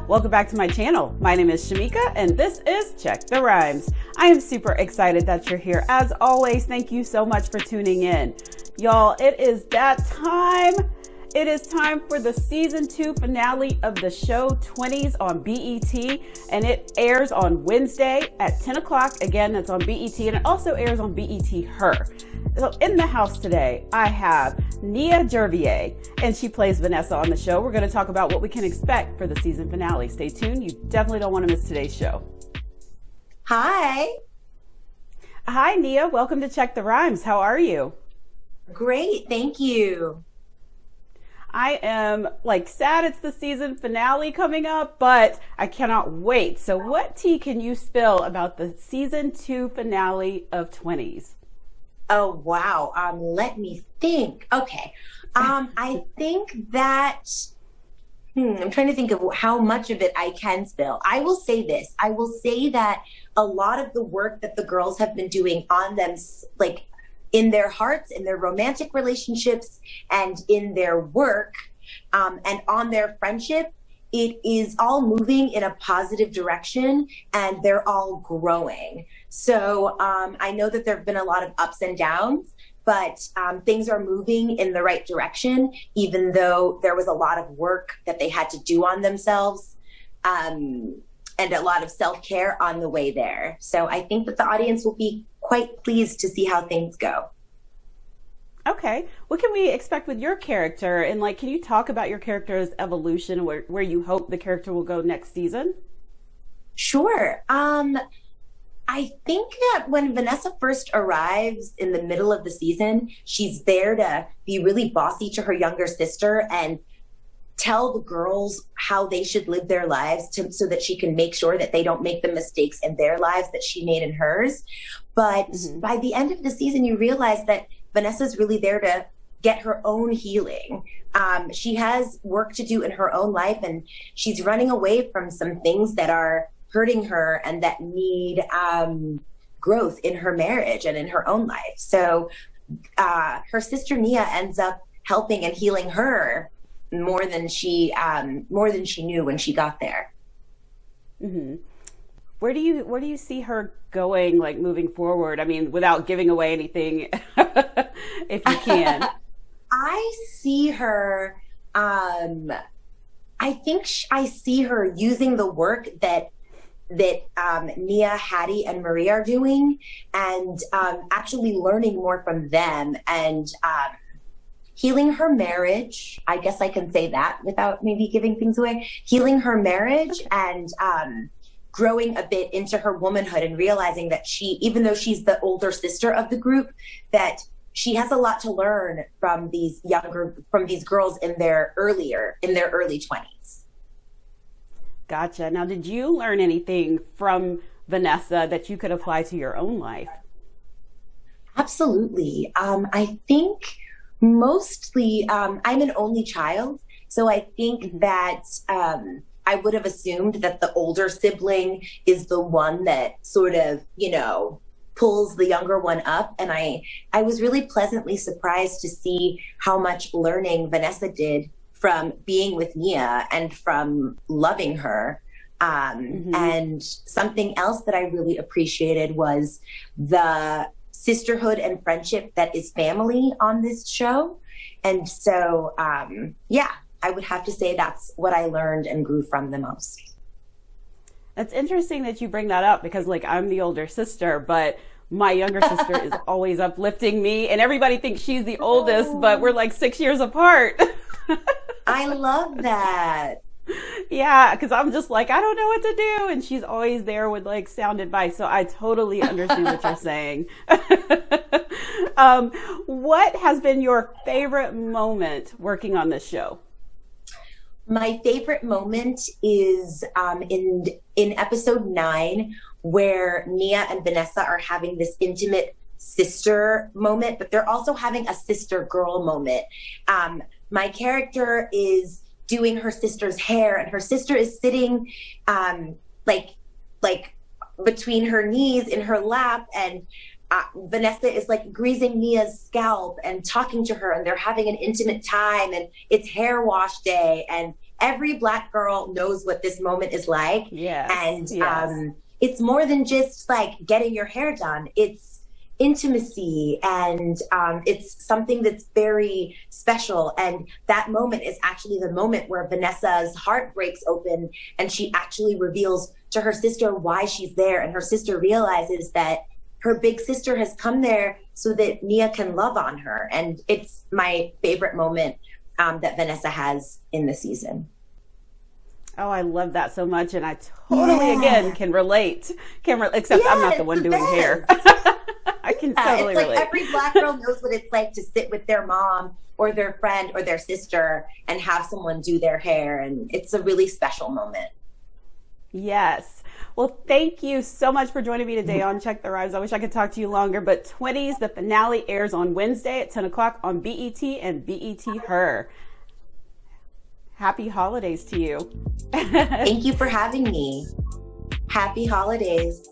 Welcome back to my channel. My name is Shamika and this is Check the Rhymes. I am super excited that you're here. As always, thank you so much for tuning in. Y'all, it is that time. It is time for the season 2 finale of the show Twenties on BET, and it airs on Wednesday at 10 o'clock. Again, that's on BET, and it also airs on BETher. So in the house today, I have Nia Jervier, and she plays Vanessa on the show. We're going to talk about what we can expect for the season finale. Stay tuned. You definitely don't want to miss today's show. Hi. Hi, Nia. Welcome to Check the Rhymes. How are you? Great. Thank you. I am sad it's the season finale coming up, but I cannot wait. So what tea can you spill about the season 2 finale of Twenties? Oh, wow. Let me think. Okay. I think that, I'm trying to think of how much of it I can spill. I will say this. I will say that a lot of the work that the girls have been doing on them, in their hearts, in their romantic relationships, and in their work, and on their friendship, it is all moving in a positive direction, and they're all growing. So I know that there have been a lot of ups and downs, but things are moving in the right direction, even though there was a lot of work that they had to do on themselves, and a lot of self-care on the way there. So I think that the audience will be quite pleased to see how things go. Okay. What can we expect with your character? And can you talk about your character's evolution, where you hope the character will go next season? Sure. I think that when Vanessa first arrives in the middle of the season, she's there to be really bossy to her younger sister and tell the girls how they should live their lives so that she can make sure that they don't make the mistakes in their lives that she made in hers. But by the end of the season, you realize that Vanessa's really there to get her own healing. She has work to do in her own life, and she's running away from some things that are hurting her and that need growth in her marriage and in her own life. So her sister Nia ends up helping and healing her more than she knew when she got there. Mm-hmm. Where do you see her going, moving forward? I mean, without giving away anything, if you can. I see her. I think I see her using the work that Nia, Hattie, and Marie are doing, and actually learning more from them and healing her marriage. I guess I can say that without maybe giving things away. Healing her marriage and growing a bit into her womanhood and realizing that even though she's the older sister of the group, that she has a lot to learn from these girls in their early 20s. Gotcha. Now, did you learn anything from Vanessa that you could apply to your own life? Absolutely. I think mostly, I'm an only child, so I think that I would have assumed that the older sibling is the one that sort of, pulls the younger one up. And I was really pleasantly surprised to see how much learning Vanessa did from being with Nia and from loving her. And something else that I really appreciated was the sisterhood and friendship that is family on this show. And so, I would have to say that's what I learned and grew from the most. That's interesting that you bring that up because I'm the older sister, but my younger sister is always uplifting me and everybody thinks she's the oldest, but we're 6 years apart. I love that. Yeah, because I'm just I don't know what to do. And she's always there with sound advice. So I totally understand what you're saying. What has been your favorite moment working on this show? My favorite moment is in episode 9, where Nia and Vanessa are having this intimate sister moment, but they're also having a sister girl moment. My character is doing her sister's hair, and her sister is sitting between her knees in her lap, and Vanessa is greasing Nia's scalp and talking to her, and they're having an intimate time, and it's hair wash day, and every Black girl knows what this moment is like. Yes. And yes. It's more than just like getting your hair done. It's intimacy, and it's something that's very special. And that moment is actually the moment where Vanessa's heart breaks open and she actually reveals to her sister why she's there. And her sister realizes that her big sister has come there so that Nia can love on her. And it's my favorite moment that Vanessa has in the season. Oh, I love that so much. And I totally, again, can relate. Except I'm not the one doing hair. I can totally it's like relate. Every Black girl knows what it's like to sit with their mom or their friend or their sister and have someone do their hair. And it's a really special moment. Yes. Well, thank you so much for joining me today on Check the Rhymes. I wish I could talk to you longer, but Twenties, the finale airs on Wednesday at 10 o'clock on BET and BETher. Happy holidays to you. Thank you for having me. Happy holidays.